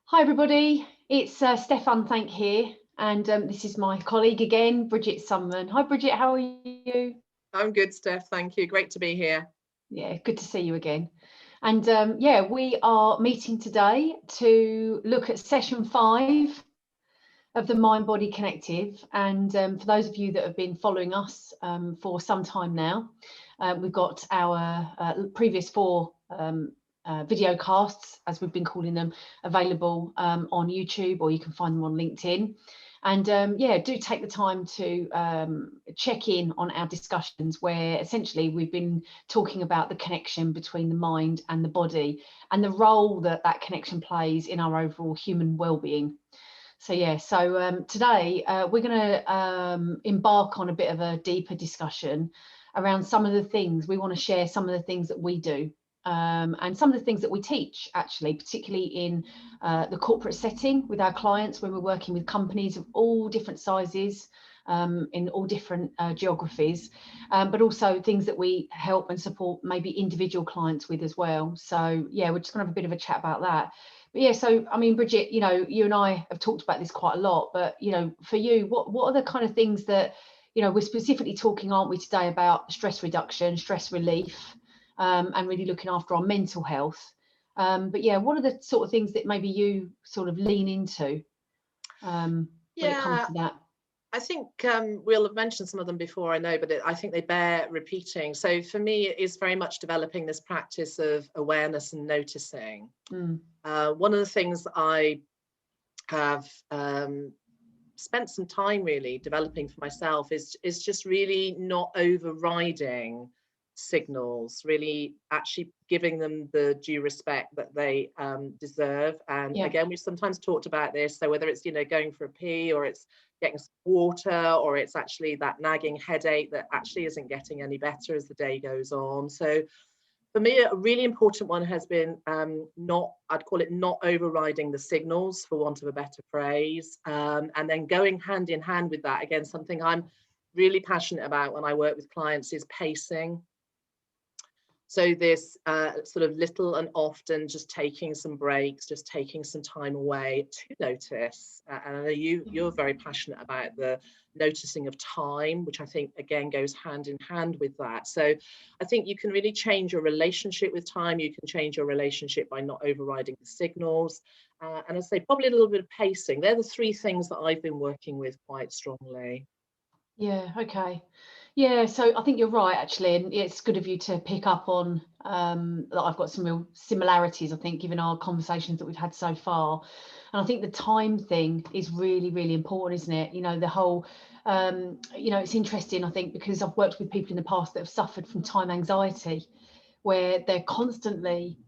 Hi everybody, it's Steph Unthank here, and this is my colleague again, Bridgette Sunman. Hi Bridgette, how are you? I'm good, Steph. Thank you. Great to be here. Yeah, good to see you again. And we are meeting today to look at session 5 of the Mind Body Connective. And for those of you that have been following us for some time now, we've got our previous 4 video casts, as we've been calling them, available on YouTube, or you can find them on LinkedIn. And do take the time to check in on our discussions, where essentially we've been talking about the connection between the mind and the body and the role that that connection plays in our overall human well-being. So today we're going to embark on a bit of a deeper discussion around some of the things we want to share, some of the things that we do, and some of the things that we teach, actually, particularly in the corporate setting with our clients when we're working with companies of all different sizes, in all different geographies, but also things that we help and support maybe individual clients with as well. So yeah, we're just going to have a bit of a chat about that. But yeah, so I mean, Bridgette, you and I have talked about this quite a lot, but for you, what are the kind of things that, we're specifically talking, aren't we, today, about stress reduction, stress relief, and really looking after our mental health. But yeah, what are the sort of things that maybe you sort of lean into when it comes to that? I think we'll have mentioned some of them before, I know, but I think they bear repeating. So for me, it is very much developing this practice of awareness and noticing. One of the things I have spent some time really developing for myself is just really not overriding signals, really actually giving them the due respect that they deserve. And again, we've sometimes talked about this, so whether it's going for a pee, or it's getting some water, or it's actually that nagging headache that actually isn't getting any better as the day goes on. So for me, a really important one has been I'd call it not overriding the signals, for want of a better phrase, and then going hand in hand with that, again, something I'm really passionate about when I work with clients is pacing. So this sort of little and often just taking some breaks, just taking some time away to notice. And I know you're very passionate about the noticing of time, which I think, again, goes hand in hand with that. So I think you can really change your relationship with time. You can change your relationship by not overriding the signals. And I say probably a little bit of pacing. They're the 3 things that I've been working with quite strongly. Yeah, okay. Yeah, so I think you're right, actually, and it's good of you to pick up on that. I've got some real similarities, I think, given our conversations that we've had so far. And I think the time thing is really, really important, isn't it? The whole, it's interesting, I think, because I've worked with people in the past that have suffered from time anxiety, where they're constantly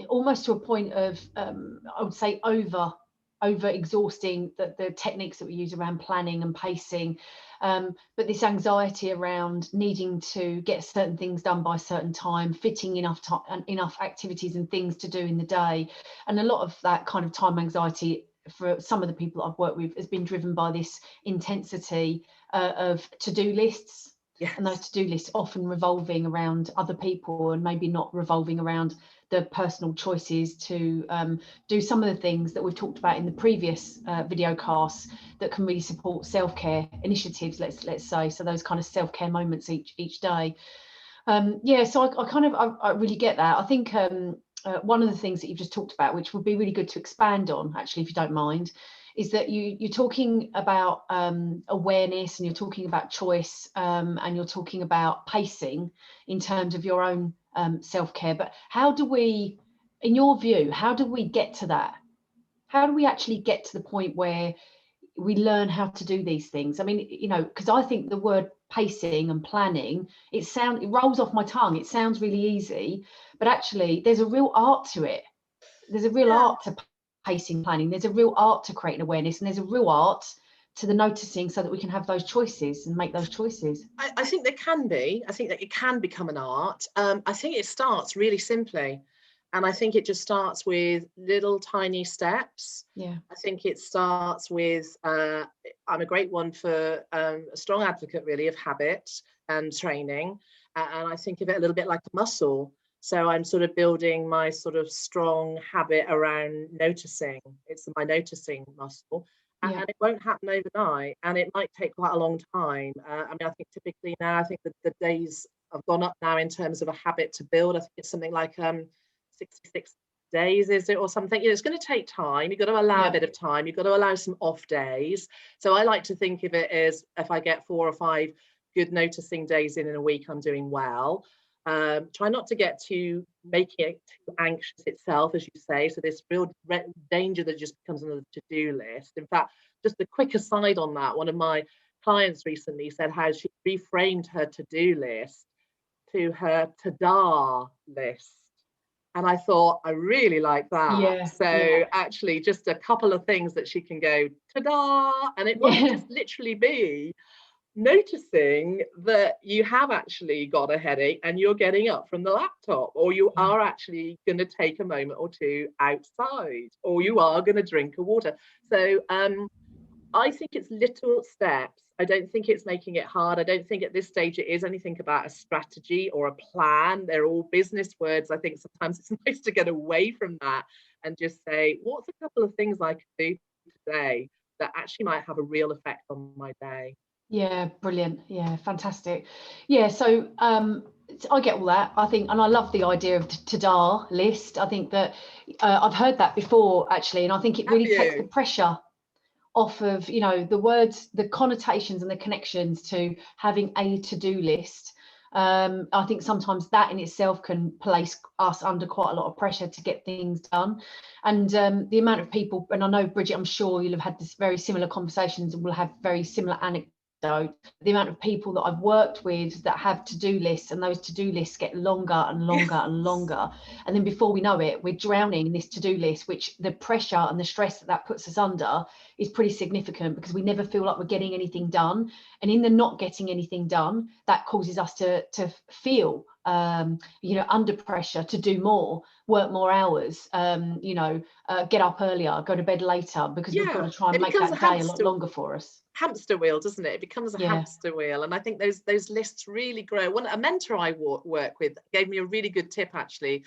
almost to a point of, I would say, over exhausting the techniques that we use around planning and pacing, but this anxiety around needing to get certain things done by a certain time, fitting enough time and enough activities and things to do in the day. And a lot of that kind of time anxiety for some of the people I've worked with has been driven by this intensity of to-do lists. Yes. And those to-do lists often revolving around other people, and maybe not revolving around the personal choices to do some of the things that we've talked about in the previous video casts that can really support self-care initiatives, let's say. So those kind of self-care moments each day. So I really get that. I think one of the things that you've just talked about, which would be really good to expand on, actually, if you don't mind, is that you're talking about awareness, and you're talking about choice, and you're talking about pacing in terms of your own self-care. But how do we, in your view, how do we get to that? How do we actually get to the point where we learn how to do these things? I mean, because I think the word pacing and planning, it rolls off my tongue. It sounds really easy, but actually there's a real art to it. There's a real art to pacing, planning. There's a real art to creating awareness, and there's a real art to the noticing, so that we can have those choices and make those choices. I think there can be. I think that it can become an art. I think it starts really simply. And I think it just starts with little tiny steps. Yeah. I think it starts with, I'm a great one for a strong advocate, really, of habit and training. And I think of it a little bit like a muscle. So I'm sort of building my sort of strong habit around noticing. It's my noticing muscle. And it won't happen overnight, and it might take quite a long time. I mean, I think typically now, I think that the days have gone up now in terms of a habit to build. I think it's something like 66 days, is it, or something? You know, it's going to take time. You've got to allow a bit of time. You've got to allow some off days. So I like to think of it as, if I get 4 or 5 good noticing days in a week, I'm doing well. Try not to get too, making it too anxious itself, as you say. So this real danger that just becomes another to-do list. In fact, just a quick aside on that, one of my clients recently said how she reframed her to-do list to her ta-da list. And I thought, I really like that. So actually just a couple of things that she can go ta-da, and it won't just literally be noticing that you have actually got a headache and you're getting up from the laptop, or you are actually going to take a moment or two outside, or you are going to drink a water. So I think it's little steps. I don't think it's making it hard. I don't think at this stage it is anything about a strategy or a plan. They're all business words. I think sometimes it's nice to get away from that and just say, what's a couple of things I could do today that actually might have a real effect on my day? Yeah, brilliant. Yeah, fantastic. Yeah, so I get all that, I think, and I love the idea of the ta-da list. I think that I've heard that before, actually, and I think it really takes the pressure off of, you know, the words, the connotations and the connections to having a to-do list. I think sometimes that in itself can place us under quite a lot of pressure to get things done. And the amount of people, and I know, Bridgette, I'm sure you'll have had this very similar conversations and will have very similar anecdotes. The amount of people that I've worked with that have to-do lists, and those to-do lists get longer and longer and longer, and then before we know it, we're drowning in this to-do list, which the pressure and the stress that puts us under is pretty significant, because we never feel like we're getting anything done, and in the not getting anything done, that causes us to feel you know, under pressure to do more, work more hours, you know, get up earlier, go to bed later, because we've got to try and make that day a lot longer for us. Hamster wheel, doesn't it? It becomes a hamster wheel. And I think those lists really grow. A mentor I work with gave me a really good tip actually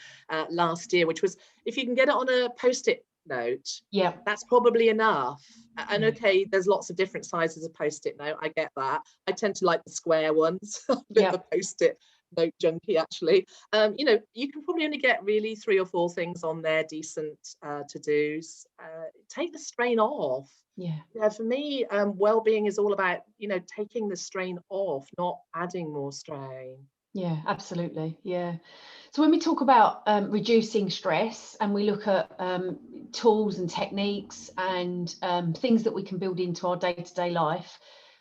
last year, which was, if you can get it on a post-it note, that's probably enough. And okay, there's lots of different sizes of post-it note, I get that. I tend to like the square ones. A bit of a post-it note junkie actually. You know, you can probably only get really 3 or 4 things on there, decent to-dos. Take the strain off. Yeah, for me, well-being is all about, you know, taking the strain off, not adding more strain. Yeah, absolutely. Yeah. So when we talk about reducing stress, and we look at tools and techniques and things that we can build into our day-to-day life,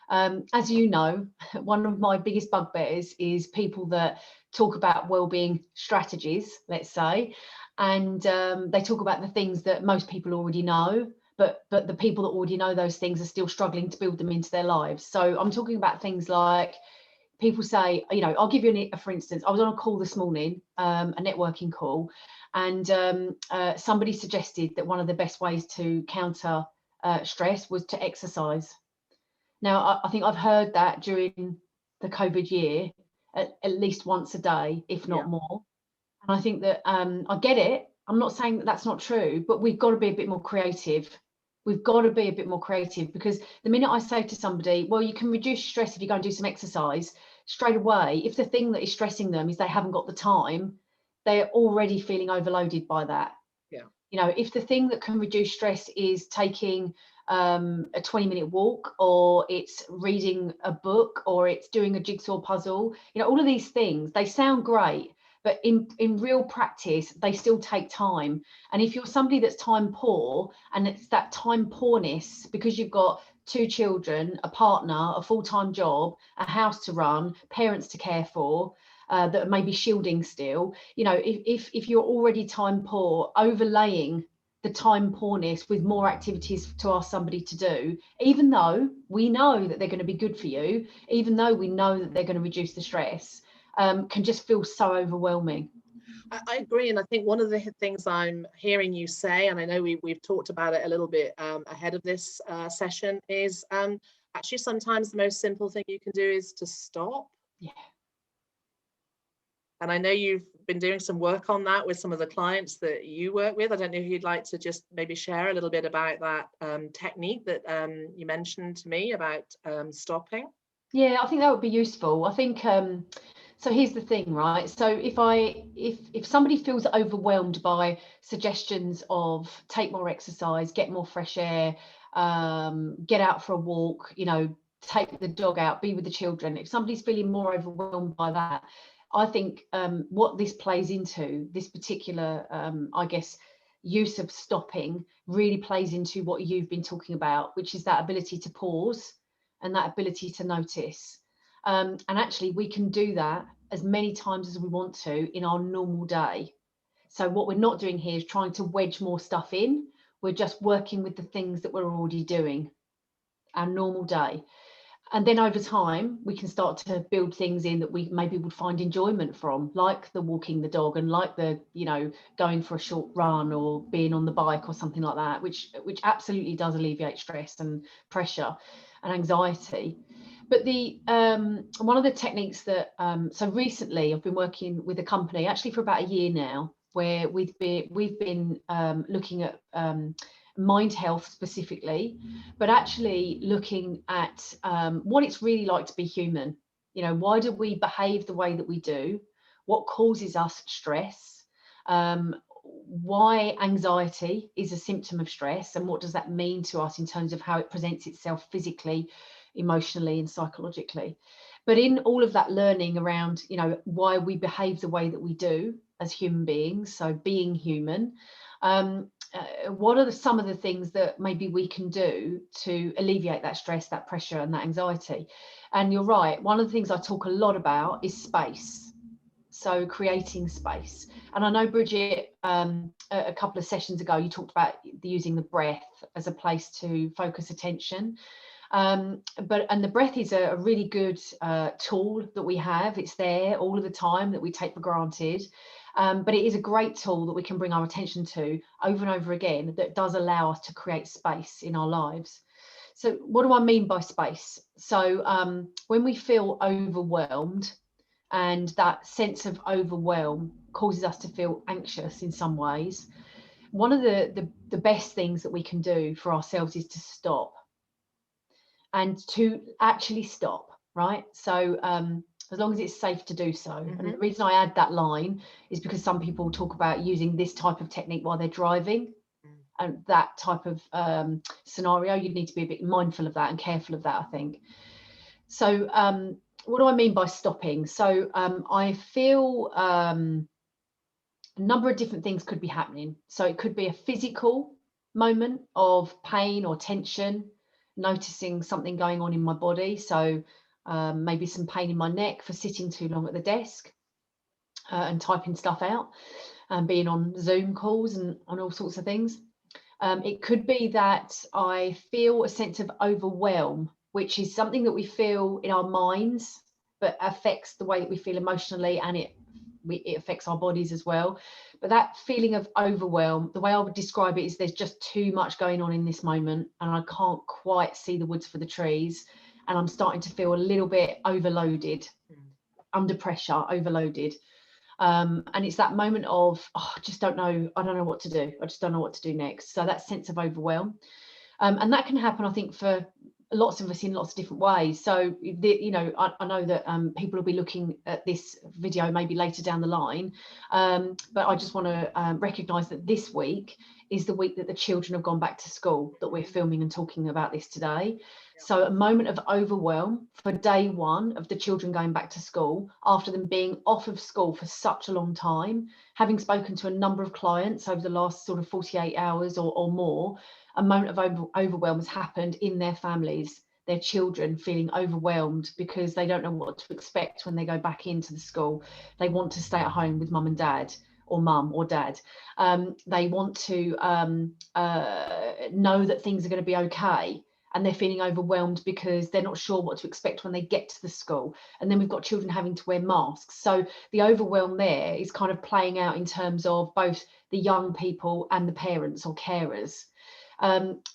as you know, one of my biggest bugbears is people that talk about well-being strategies, let's say, and they talk about the things that most people already know, but the people that already know those things are still struggling to build them into their lives. So I'm talking about things like, people say, you know, I'll give you for instance, I was on a call this morning, a networking call, and somebody suggested that one of the best ways to counter stress was to exercise. Now, I think I've heard that during the COVID year, at least once a day, if not more. And I think that I get it. I'm not saying that that's not true, but we've got to be a bit more creative. We've got to be a bit more creative, because the minute I say to somebody, well, you can reduce stress if you go and do some exercise, straight away, if the thing that is stressing them is they haven't got the time, they're already feeling overloaded by that. You know, if the thing that can reduce stress is taking a 20-minute walk, or it's reading a book, or it's doing a jigsaw puzzle, you know, all of these things, they sound great, but in real practice, they still take time. And if you're somebody that's time poor, and it's that time poorness because you've got 2 children, a partner, a full-time job, a house to run, parents to care for, that may be shielding still, you know, if you're already time poor, overlaying the time poorness with more activities to ask somebody to do, even though we know that they're going to be good for you, even though we know that they're going to reduce the stress, can just feel so overwhelming. I agree, and I think one of the things I'm hearing you say, and I know we've talked about it a little bit ahead of this session, is actually sometimes the most simple thing you can do is to stop. And I know you've been doing some work on that with some of the clients that you work with. I don't know if you'd like to just maybe share a little bit about that technique that you mentioned to me about stopping. Yeah, I think that would be useful. I think so here's the thing, right? So if somebody feels overwhelmed by suggestions of take more exercise, get more fresh air, get out for a walk, you know, take the dog out, be with the children. If somebody's feeling more overwhelmed by that, I think what this plays into, this particular, I guess, use of stopping really plays into what you've been talking about, which is that ability to pause and that ability to notice. And actually, we can do that as many times as we want to in our normal day. So what we're not doing here is trying to wedge more stuff in. We're just working with the things that we're already doing, our normal day. And then over time, we can start to build things in that we maybe would find enjoyment from, like the walking the dog and like the, you know, going for a short run or being on the bike or something like that, which absolutely does alleviate stress and pressure and anxiety. But the one of the techniques that so recently I've been working with a company actually for about a year now, where we've been looking at mind health specifically, but actually looking at what it's really like to be human. You know, why do we behave the way that we do? What causes us stress? Why anxiety is a symptom of stress, and what does that mean to us in terms of how it presents itself physically, emotionally, and psychologically? But in all of that learning around, you know, why we behave the way that we do as human beings, so being human, what are some of the things that maybe we can do to alleviate that stress, that pressure, and that anxiety? And you're right, one of the things I talk a lot about is space. So creating space. And I know, Bridgette, a couple of sessions ago, you talked about using the breath as a place to focus attention. And the breath is a really good tool that we have. It's there all of the time that we take for granted. But it is a great tool that we can bring our attention to over and over again that does allow us to create space in our lives. So what do I mean by space? So when we feel overwhelmed, and that sense of overwhelm causes us to feel anxious in some ways, one of the best things that we can do for ourselves is to stop, and to actually stop, right? So as long as it's safe to do so. Mm-hmm. And the reason I add that line is because some people talk about using this type of technique while they're driving. And that type of scenario, you'd need to be a bit mindful of that and careful of that, I think. So what do I mean by stopping? So I feel a number of different things could be happening. So it could be a physical moment of pain or tension, noticing something going on in my body. So maybe some pain in my neck for sitting too long at the desk and typing stuff out and being on Zoom calls and on all sorts of things. It could be that I feel a sense of overwhelm, which is something that we feel in our minds, but affects the way that we feel emotionally, and it affects our bodies as well. But that feeling of overwhelm, the way I would describe it is there's just too much going on in this moment, and I can't quite see the woods for the trees, and I'm starting to feel a little bit overloaded, under pressure, overloaded. And it's that moment of, I just don't know, I don't know what to do. I just don't know what to do next. So that sense of overwhelm. And that can happen, I think, for lots of us in lots of different ways. So, you know, I know that people will be looking at this video maybe later down the line. But I just want to recognise that this week is the week that the children have gone back to school, that we're filming and talking about this today. So a moment of overwhelm for day one of the children going back to school, after them being off of school for such a long time, having spoken to a number of clients over the last sort of 48 hours or more, a moment of overwhelm has happened in their families, their children feeling overwhelmed because they don't know what to expect when they go back into the school. They want to stay at home with mum and dad, or mum or dad. They want to know that things are going to be okay. And they're feeling overwhelmed because they're not sure what to expect when they get to the school. And then we've got children having to wear masks. So the overwhelm there is kind of playing out in terms of both the young people and the parents or carers.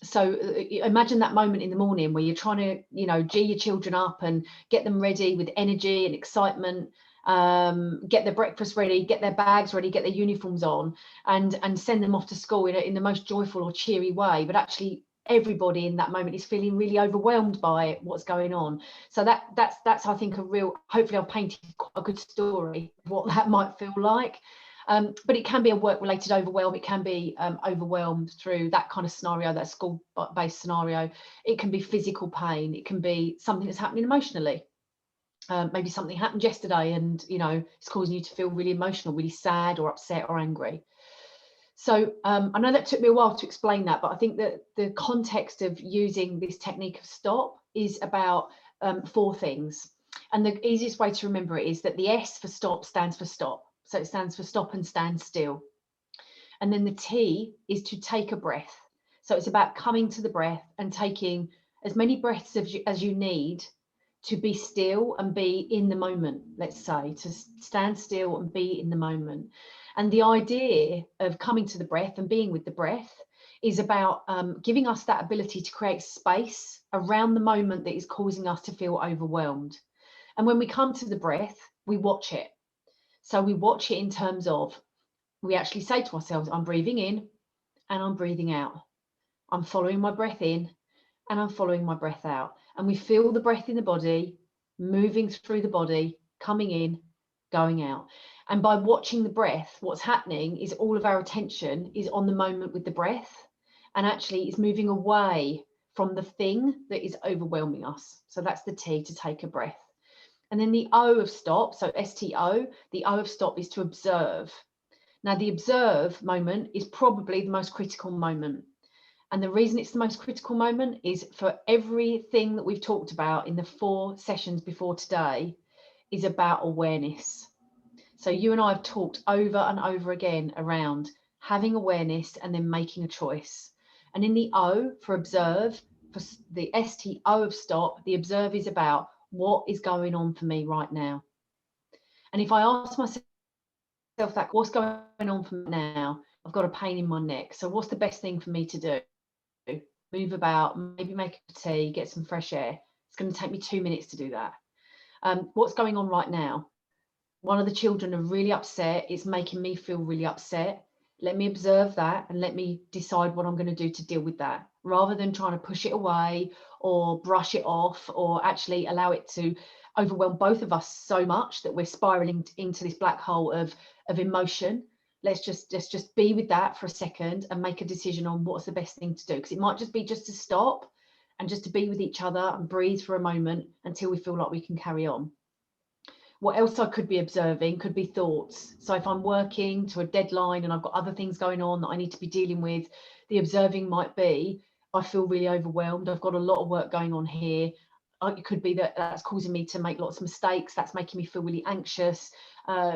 So imagine that moment in the morning where you're trying to, you know, gee your children up and get them ready with energy and excitement. get their breakfast ready, get their bags ready, get their uniforms on, and send them off to school in the most joyful or cheery way. But actually, everybody in that moment is feeling really overwhelmed by what's going on. So that's I think a real, hopefully I've painted quite a good story of what that might feel like. But it can be a work-related overwhelm. It can be overwhelmed through that kind of scenario, that school-based scenario. It can be physical pain. It can be something that's happening emotionally. Maybe something happened yesterday and, you know, it's causing you to feel really emotional, really sad or upset or angry. So I know that took me a while to explain that, but I think that the context of using this technique of stop is about 4 things. And the easiest way to remember it is that the S for stop stands for stop. So it stands for stop and stand still. And then the T is to take a breath. So it's about coming to the breath and taking as many breaths as you need to be still and be in the moment, let's say, to stand still and be in the moment. And the idea of coming to the breath and being with the breath is about giving us that ability to create space around the moment that is causing us to feel overwhelmed. And when we come to the breath, we watch it. So we watch it in terms of, we actually say to ourselves, I'm breathing in and I'm breathing out. I'm following my breath in and I'm following my breath out. And we feel the breath in the body, moving through the body, coming in, going out. And by watching the breath, what's happening is all of our attention is on the moment with the breath, and actually it's moving away from the thing that is overwhelming us. So that's the T, to take a breath. And then the O of stop, so STO, the O of stop is to observe. Now the observe moment is probably the most critical moment. And the reason it's the most critical moment is for everything that we've talked about in the 4 sessions before today is about awareness. So you and I have talked over and over again around having awareness and then making a choice. And in the O for observe, for the STO of stop, the observe is about what is going on for me right now. And if I ask myself that, what's going on for me now? I've got a pain in my neck. So what's the best thing for me to do? Move about, maybe make a cup of tea, get some fresh air. It's going to take me 2 minutes to do that. What's going on right now? One of the children are really upset. It's making me feel really upset. Let me observe that and let me decide what I'm going to do to deal with that, rather than trying to push it away or brush it off, or actually allow it to overwhelm both of us so much that we're spiraling into this black hole of emotion. Let's just be with that for a second and make a decision on what's the best thing to do, because it might just be just to stop and just to be with each other and breathe for a moment until we feel like we can carry on. What else I could be observing could be thoughts. So if I'm working to a deadline and I've got other things going on that I need to be dealing with, the observing might be, I feel really overwhelmed. I've got a lot of work going on here. It could be that that's causing me to make lots of mistakes. That's making me feel really anxious.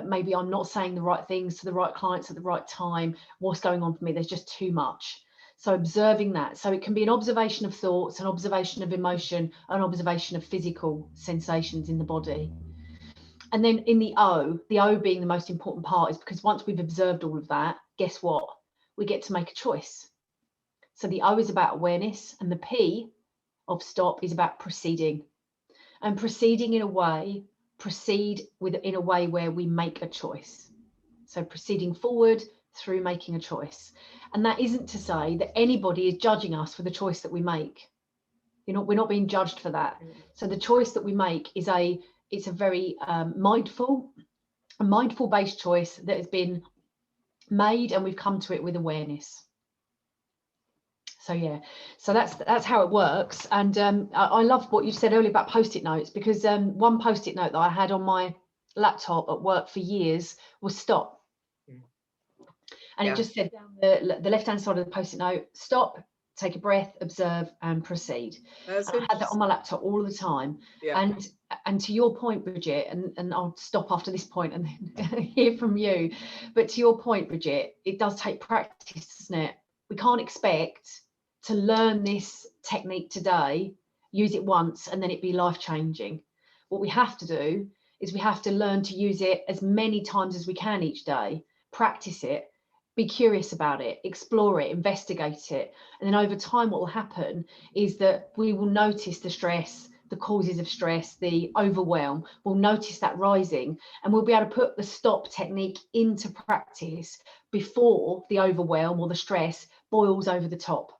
Maybe I'm not saying the right things to the right clients at the right time. What's going on for me? There's just too much. So observing that. So it can be an observation of thoughts, an observation of emotion, an observation of physical sensations in the body. And then in the O being the most important part, is because once we've observed all of that, guess what? We get to make a choice. So the O is about awareness, and the P of stop is about proceeding. And proceeding in a way, in a way where we make a choice. So proceeding forward through making a choice. And that isn't to say that anybody is judging us for the choice that we make. We're not being judged for that. So the choice that we make is it's a very mindful based choice that has been made, and we've come to it with awareness. So yeah, so that's how it works. And I love what you said earlier about post-it notes, because one post-it note that I had on my laptop at work for years was stop. And it just said down the left-hand side of the post-it note, stop, take a breath, observe, and proceed. And I had that on my laptop all the time. And to your point, Bridgette, and I'll stop after this point and then hear from you. But to your point, Bridgette, it does take practice, doesn't it? We can't expect to learn this technique today, use it once, and then it be life-changing. What we have to do is we have to learn to use it as many times as we can each day, practice it, be curious about it, explore it, investigate it. And then over time, what will happen is that we will notice the stress, the causes of stress, the overwhelm, we'll notice that rising, and we'll be able to put the stop technique into practice before the overwhelm or the stress boils over the top.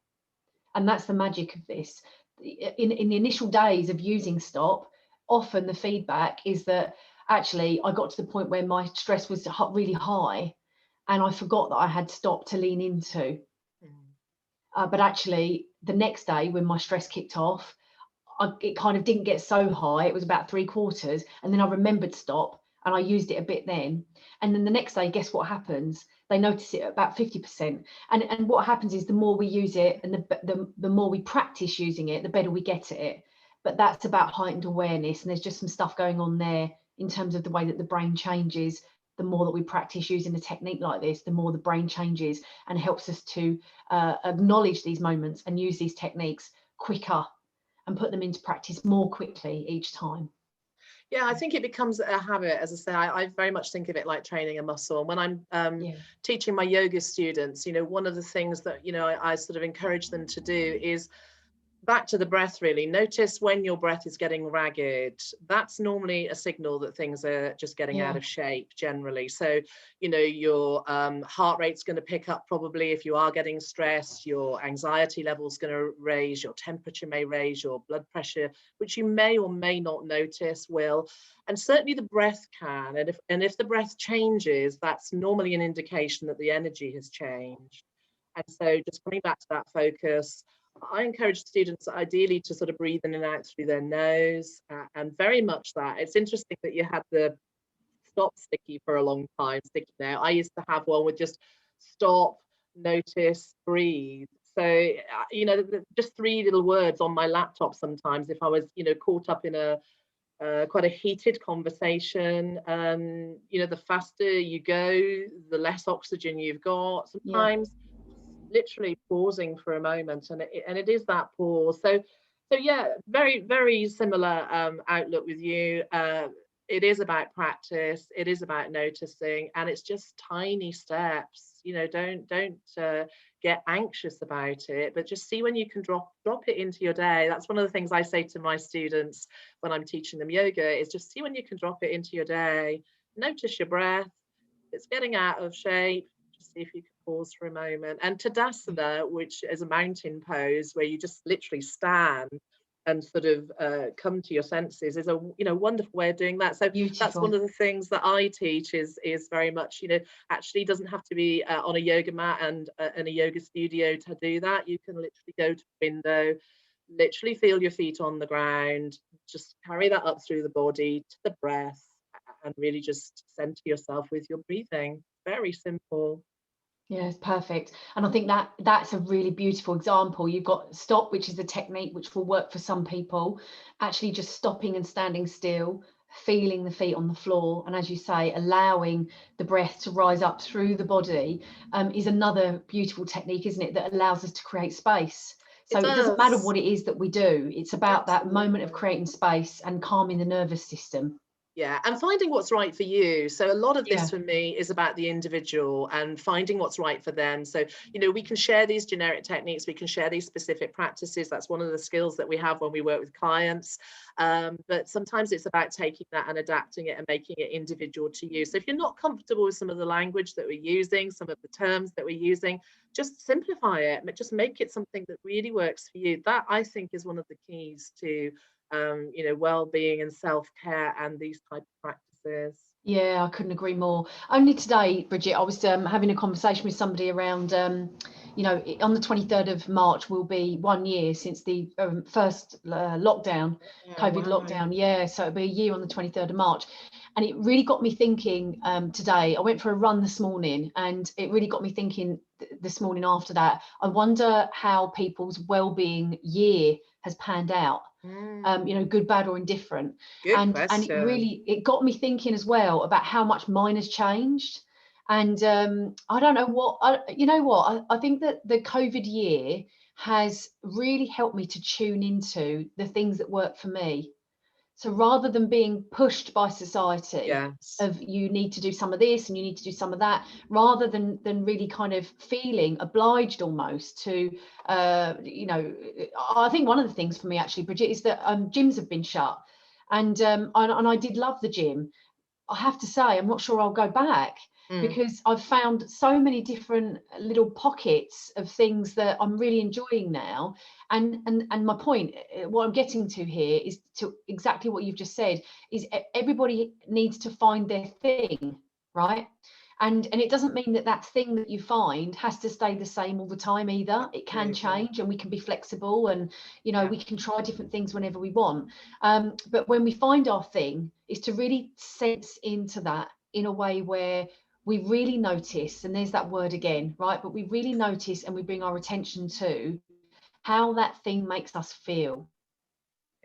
And that's the magic of this. In the initial days of using stop, often the feedback is that actually I got to the point where my stress was really high and I forgot that I had stop to lean into. But actually the next day when my stress kicked off, it kind of didn't get so high. It was about 3/4, and then I remembered stop and I used it a bit then. And then the next day, guess what happens? They notice it at about 50%. And what happens is the more we use it and the more we practice using it, the better we get at it. But that's about heightened awareness. And there's just some stuff going on there in terms of the way that the brain changes. The more that we practice using a technique like this, the more the brain changes and helps us to acknowledge these moments and use these techniques quicker and put them into practice more quickly each time. Yeah, I think it becomes a habit. As I say, I very much think of it like training a muscle. And when I'm teaching my yoga students, one of the things that, I sort of encourage them to do is back to the breath, really. Notice when your breath is getting ragged. That's normally a signal that things are just getting out of shape generally. So, your heart rate's going to pick up probably if you are getting stressed, your anxiety level's going to raise, your temperature may raise, your blood pressure, which you may or may not notice will. And certainly the breath can. And if the breath changes, that's normally an indication that the energy has changed. And so just coming back to that focus, I encourage students ideally to sort of breathe in and out through their nose, and very much that. It's interesting that you had the stop sticky for a long time, sticky now. I used to have one with just stop, notice, breathe. So, just 3 little words on my laptop sometimes if I was, caught up in a quite a heated conversation. The faster you go, the less oxygen you've got. Sometimes literally pausing for a moment, and it is that pause. So yeah, very, very similar outlook with you. It is about practice, it is about noticing, and it's just tiny steps. Don't get anxious about it, but just see when you can drop it into your day. That's one of the things I say to my students when I'm teaching them yoga, is just see when you can drop it into your day. Notice your breath. If it's getting out of shape, just see if you can pause for a moment. And Tadasana, which is a mountain pose where you just literally stand and sort of come to your senses, is a wonderful way of doing that. So beautiful. That's one of the things that I teach is very much, actually doesn't have to be on a yoga mat and in a yoga studio to do that. You can literally go to a window, literally feel your feet on the ground, just carry that up through the body to the breath, and really just center yourself with your breathing. Very simple. Yes, perfect. And I think that's a really beautiful example. You've got stop, which is a technique which will work for some people, actually just stopping and standing still, feeling the feet on the floor, and as you say, allowing the breath to rise up through the body is another beautiful technique, isn't it, that allows us to create space. So it doesn't matter what it is that we do, it's about that moment of creating space and calming the nervous system. Yeah, and finding what's right for you. So a lot of this for me is about the individual and finding what's right for them. So, we can share these generic techniques, we can share these specific practices. That's one of the skills that we have when we work with clients. But sometimes it's about taking that and adapting it and making it individual to you. So if you're not comfortable with some of the language that we're using, some of the terms that we're using, just simplify it, but just make it something that really works for you. That, I think, is one of the keys to well-being and self-care and these type of practices. Yeah, I couldn't agree more. Only today, Bridgette, I was having a conversation with somebody around, on the 23rd of March will be 1 year since the first lockdown, COVID lockdown. Yeah, so it'll be a year on the 23rd of March. And it really got me thinking today. I went for a run this morning, and it really got me thinking this morning after that. I wonder how people's well-being year has panned out. Good, bad, or indifferent. And it got me thinking as well about how much mine has changed. And I don't know what, I think that the COVID year has really helped me to tune into the things that work for me. So rather than being pushed by society, yes, of you need to do some of this and you need to do some of that, rather than really kind of feeling obliged almost to, you know, I think one of the things for me actually, Bridgette, is that gyms have been shut, and I did love the gym. I have to say, I'm not sure I'll go back, because I've found so many different little pockets of things that I'm really enjoying now. And my point, what I'm getting to here, is to exactly what you've just said, is everybody needs to find their thing, right? And it doesn't mean that that thing that you find has to stay the same all the time either. It can change, and we can be flexible, and, you know, we can try different things whenever we want. But when we find our thing, is to really sense into that in a way where we really notice, and there's that word again, right? But we really notice and we bring our attention to how that thing makes us feel.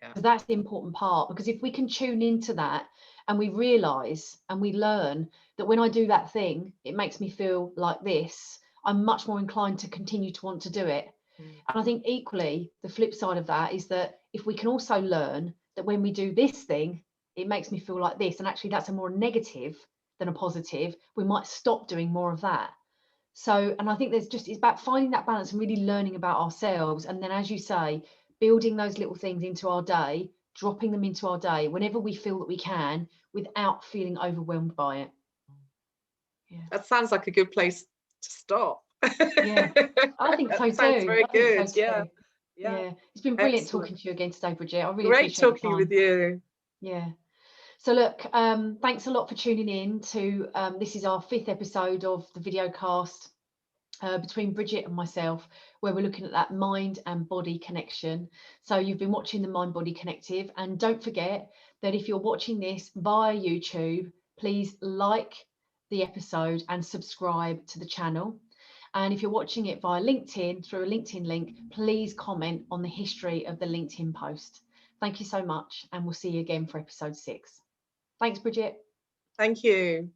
Because that's the important part. Because if we can tune into that, and we realize and we learn that when I do that thing, it makes me feel like this, I'm much more inclined to continue to want to do it. And I think equally, the flip side of that is that if we can also learn that when we do this thing, it makes me feel like this, and actually that's a more negative than a positive, we might stop doing more of that. So, and I think it's about finding that balance and really learning about ourselves. And then, as you say, building those little things into our day, dropping them into our day whenever we feel that we can, without feeling overwhelmed by it. Yeah. That sounds like a good place to stop. Yeah, I think so too. Sounds very good. Yeah. It's been brilliant Excellent. talking to you again today, Bridgette. I really Great appreciate your talking time. with you. Yeah. So look, thanks a lot for tuning in to this is our 5th episode of the video cast between Bridgette and myself, where we're looking at that mind and body connection. So you've been watching the Mind Body Connective, and don't forget that if you're watching this via YouTube, please like the episode and subscribe to the channel. And if you're watching it via LinkedIn, through a LinkedIn link, please comment on the history of the LinkedIn post. Thank you so much, and we'll see you again for episode 6. Thanks, Bridgette. Thank you.